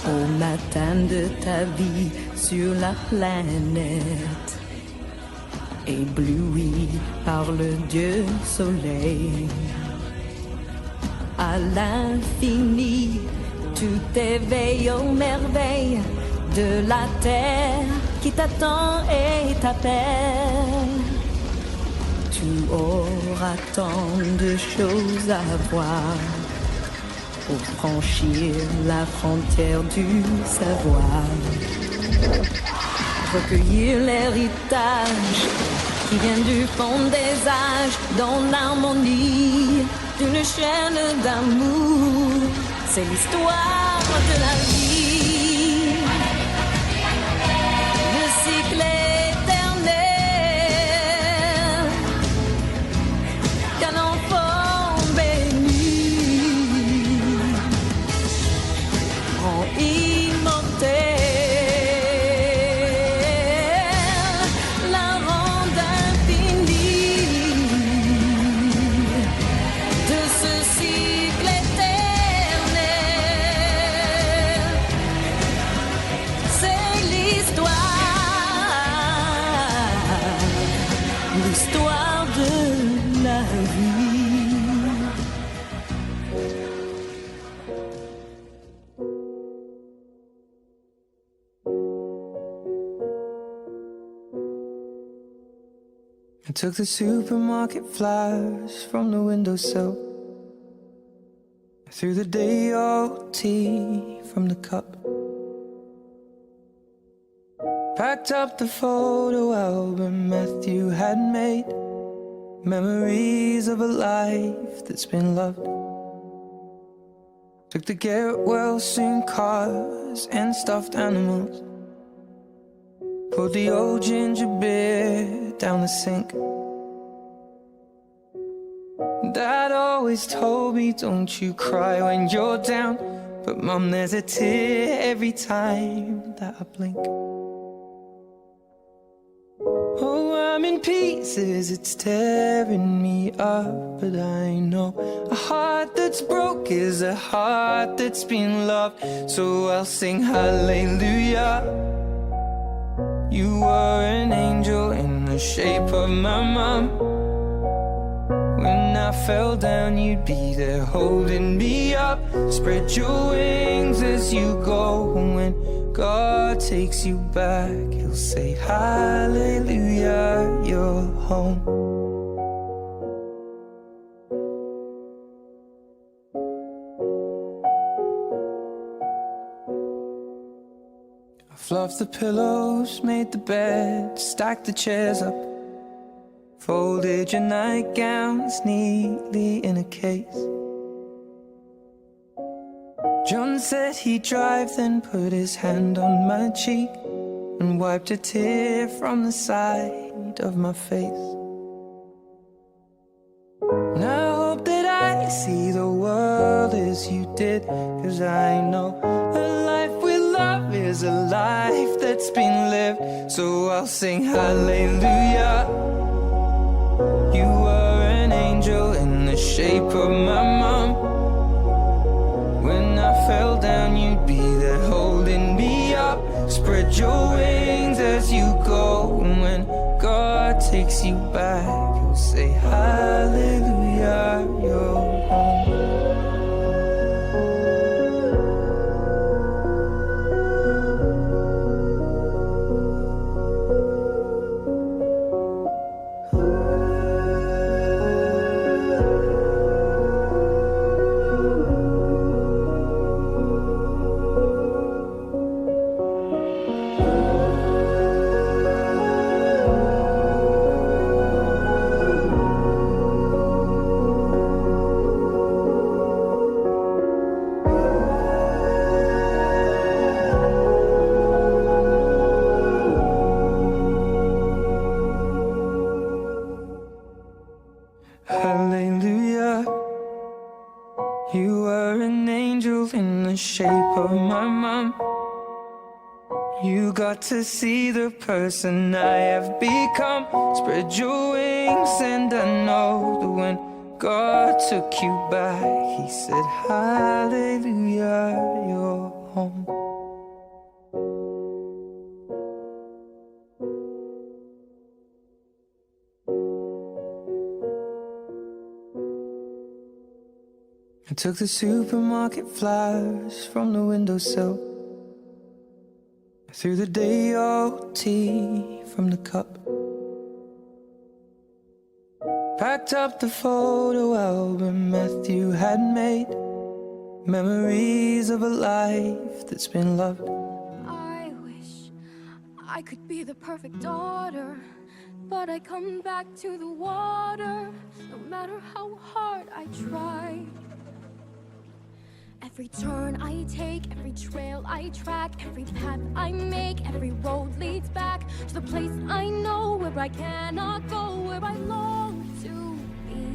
Au matin de ta vie sur la planète, ébloui par le Dieu soleil, à l'infini, tu t'éveilles aux merveilles de la terre qui t'attend et t'appelle. Tu auras tant de choses à voir pour franchir la frontière du savoir, recueillir l'héritage qui vient du fond des âges dans l'harmonie d'une chaîne d'amour. C'est l'histoire de la vie, le cycle éternel qu'un enfant béni rend immortel. L'histoire de la vie. I took the supermarket flyers from the windowsill. I threw the day old tea from the cup. Packed up the photo album Matthew had made, memories of a life that's been loved. Took the get well soon cars and stuffed animals, poured the old ginger beer down the sink. Dad always told me, don't you cry when you're down, but Mum, there's a tear every time that I blink. Oh, I'm in pieces, it's tearing me up, but I know a heart that's broke is a heart that's been loved. So I'll sing hallelujah. You were an angel in the shape of my mom. When I fell down, you'd be there holding me up. Spread your wings as you go. When God takes you back, He'll say hallelujah, you're home. I fluffed the pillows, made the bed, stacked the chairs up, folded your nightgowns neatly in a case. John said he'd drive, then put his hand on my cheek and wiped a tear from the side of my face. And I hope that I see the world as you did, 'cause I know a life with love is a life that's been lived. So I'll sing hallelujah. You were an angel in the shape of my mom. When I fell down, you'd be there holding me up. Spread your wings as you go. And when God takes you back, He'll say hallelujah, you're home. You were an angel in the shape of my mom. You got to see the person I have become. Spread your wings and I know that when God took you back, He said, hallelujah, you're home. I took the supermarket flowers from the windowsill. I threw the day-old tea from the cup. Packed up the photo album Matthew had made. Memories of a life that's been loved. I wish I could be the perfect daughter, but I come back to the water, no matter how hard I try. Every turn I take, every trail I track, every path I make, every road leads back to the place I know, where I cannot go, where I long to be.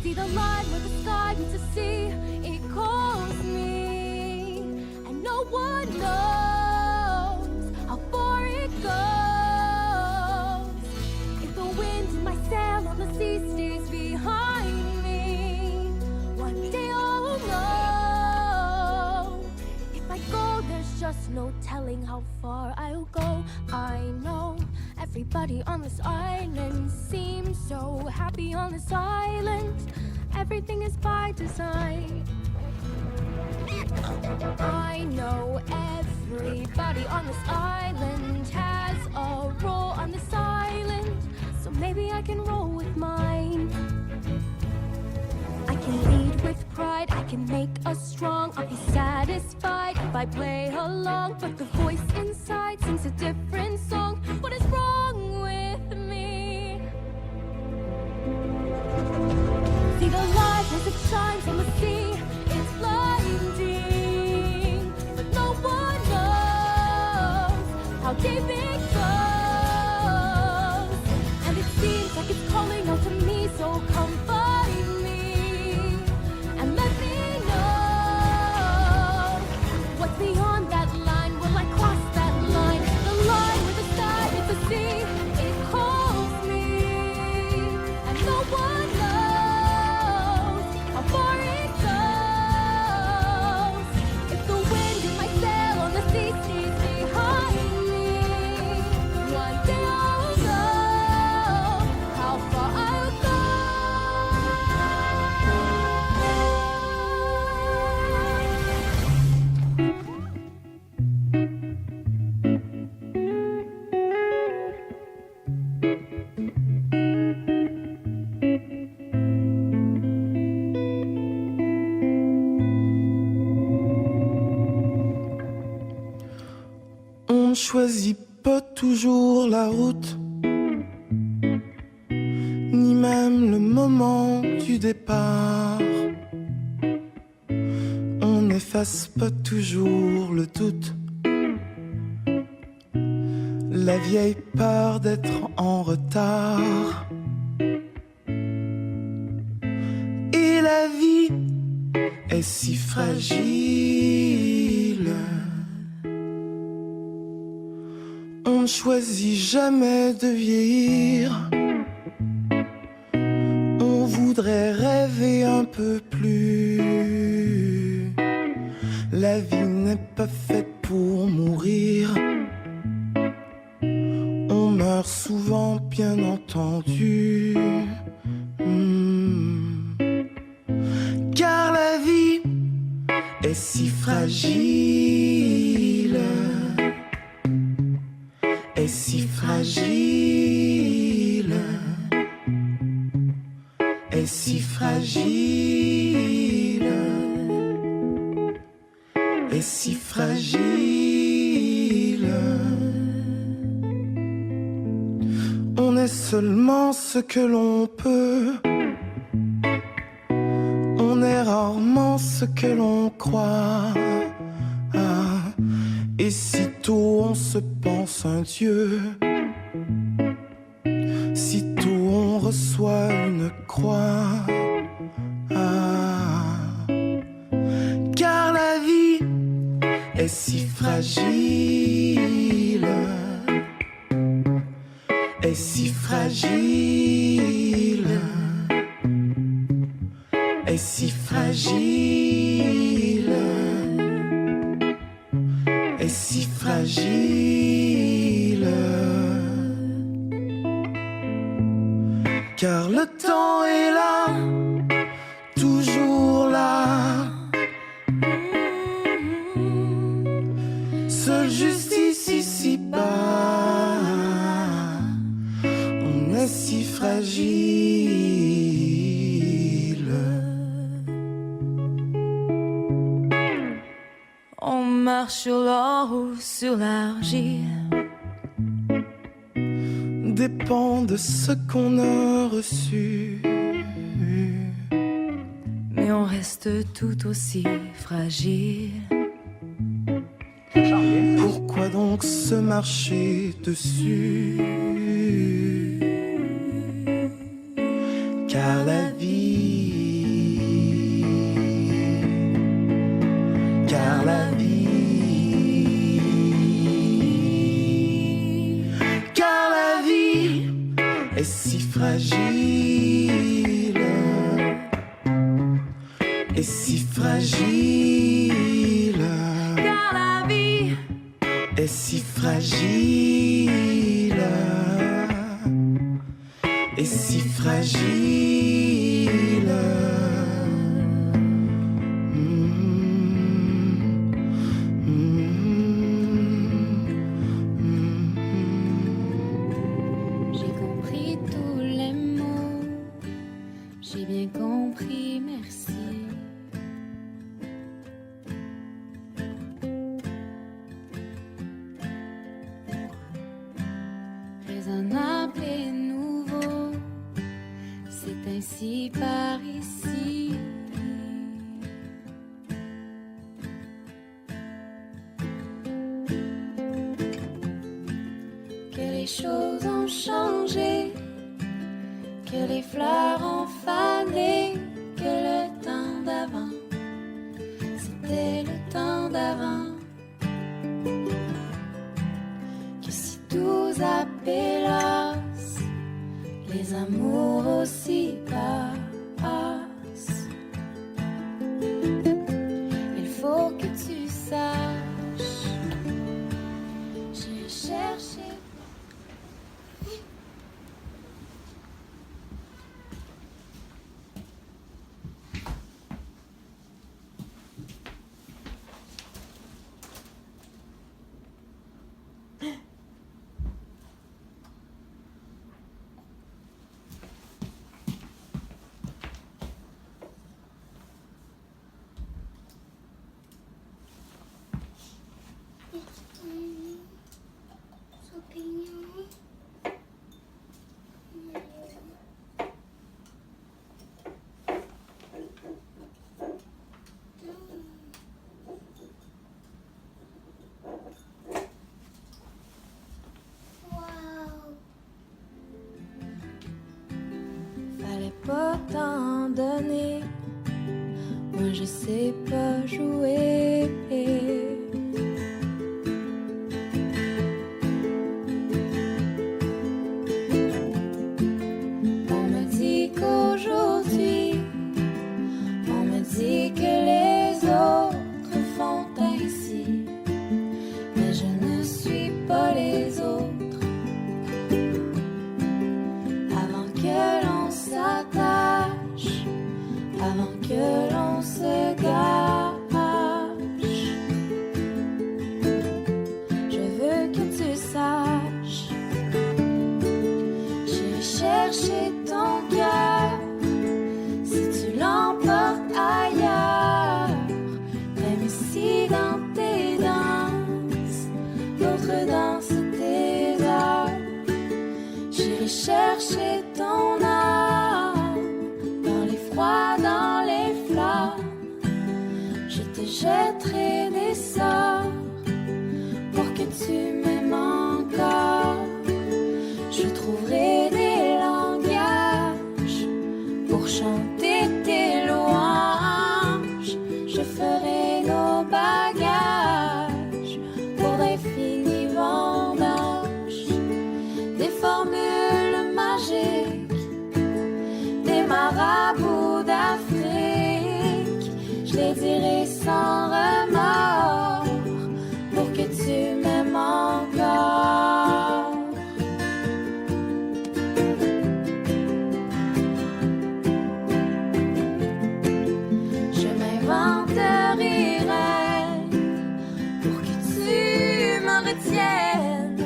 See the line where the sky meets the sea, it calls me, and no one knows how far it goes. If the wind in my sail on the sea stays behind me, one day I'll know. Go, there's just no telling how far I'll go. I know everybody on this island seems so happy on this island. Everything is by design. I know everybody on this island has a role on this island, so maybe I can roll with mine. I can lead with pride, I can make us strong. I'll be satisfied if I play along, but the voice inside sings a different song. What is wrong with me? See the light as it shines on the sea, it's blinding, but no one knows how deep it goes. And it seems like it's calling out to me, so come find me. Beyond that line, will I cross that line? The line where the sky meets the sea, it calls me, and no one knows how far it goes. If the wind in my sail on the sea stays behind me, one day I'll know how far I'll go. On ne choisit pas toujours la route, ni même le moment du départ. On n'efface pas toujours le doute, la vieille peur d'être en retard. Et la vie est si fragile. On ne choisit jamais de vieillir. On voudrait rêver un peu plus. La vie n'est pas faite pour mourir. On meurt souvent, bien entendu. Car la vie est si fragile. Est si fragile, est si fragile, est si fragile. On est seulement ce que l'on peut, on est rarement ce que l'on croit. Et sitôt on se pense un Dieu, sitôt on reçoit une croix. est si fragile, est si fragile, est si fragile, est si fragile. Car le temps est là, toujours là. Seul juste ici bas, on est si fragile. On marche sur l'or ou sur l'argile, dépend de ce qu'on a reçu. mais on reste tout aussi fragile. Pourquoi donc se marcher dessus? Car la vie, car la vie, car la vie est si fragile, est si fragile. Car la vie Est si fragile, est si fragile. J'ai compris tous les mots, j'ai bien compris, merci. Raisonnable et nouveau, c'est ainsi par ici. Que les choses ont changé, que les fleurs ont fané, que le temps d'avant, c'était le temps d'avant. Que si tout appelasse, les amours aussi passent. Il faut que tu saches, j'ai cherché. Fallait pas t'en donner, moi je sais pas jouer. On me dit qu'aujourd'hui, on me dit que les autres font ainsi, mais je ne suis pas les autres. Avant que l'on s'attache, avant que l'on se gâche, je les dirai sans remords pour que tu m'aimes encore. Je m'inventerai pour que tu me retiennes.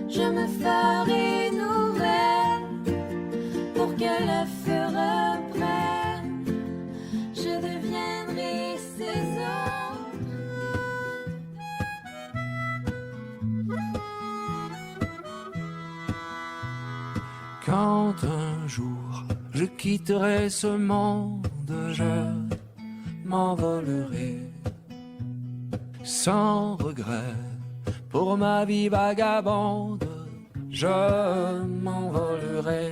Je me ferai nouvelle pour que le feu reprenne. Je deviendrai ces autres. Quand un jour je quitterai ce monde, je m'envolerai sans regret pour ma vie vagabonde. Je m'envolerai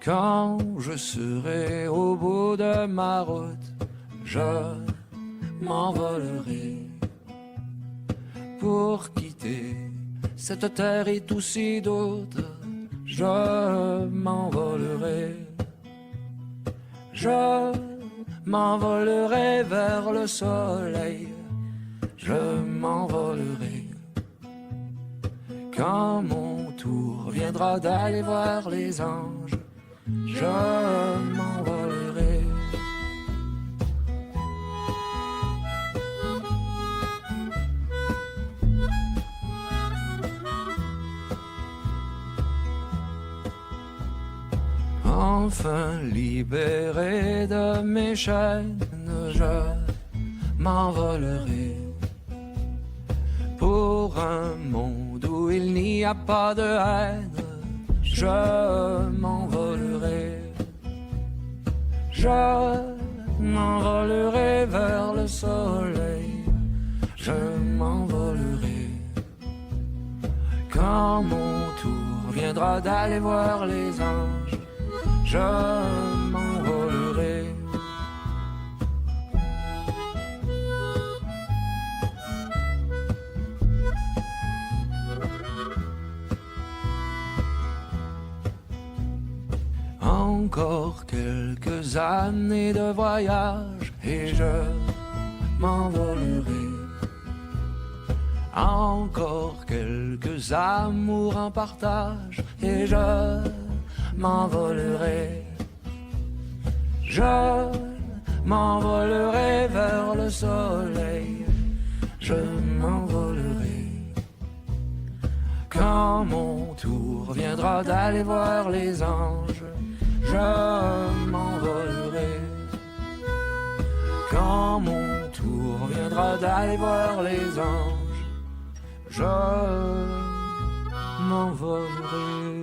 quand je serai au bout de ma route. Je m'envolerai pour quitter cette terre et tous ses doutes. Je m'envolerai. Je m'envolerai vers le soleil. Je m'envolerai quand mon tour viendra d'aller voir les anges. Je m'envolerai. Enfin libéré de mes chaînes, je m'envolerai pour un monde où il n'y a pas de haine. Je m'envolerai. Je m'envolerai vers le soleil. Je m'envolerai quand mon tour viendra d'aller voir les anges. Je m'envolerai. Encore quelques années de voyage et je m'envolerai. Encore quelques amours en partage et je m'envolerai. Je m'envolerai vers le soleil. Je m'envolerai quand mon tour viendra d'aller voir les anges. Je m'envolerai quand mon tour viendra d'aller voir les anges. Je m'envolerai.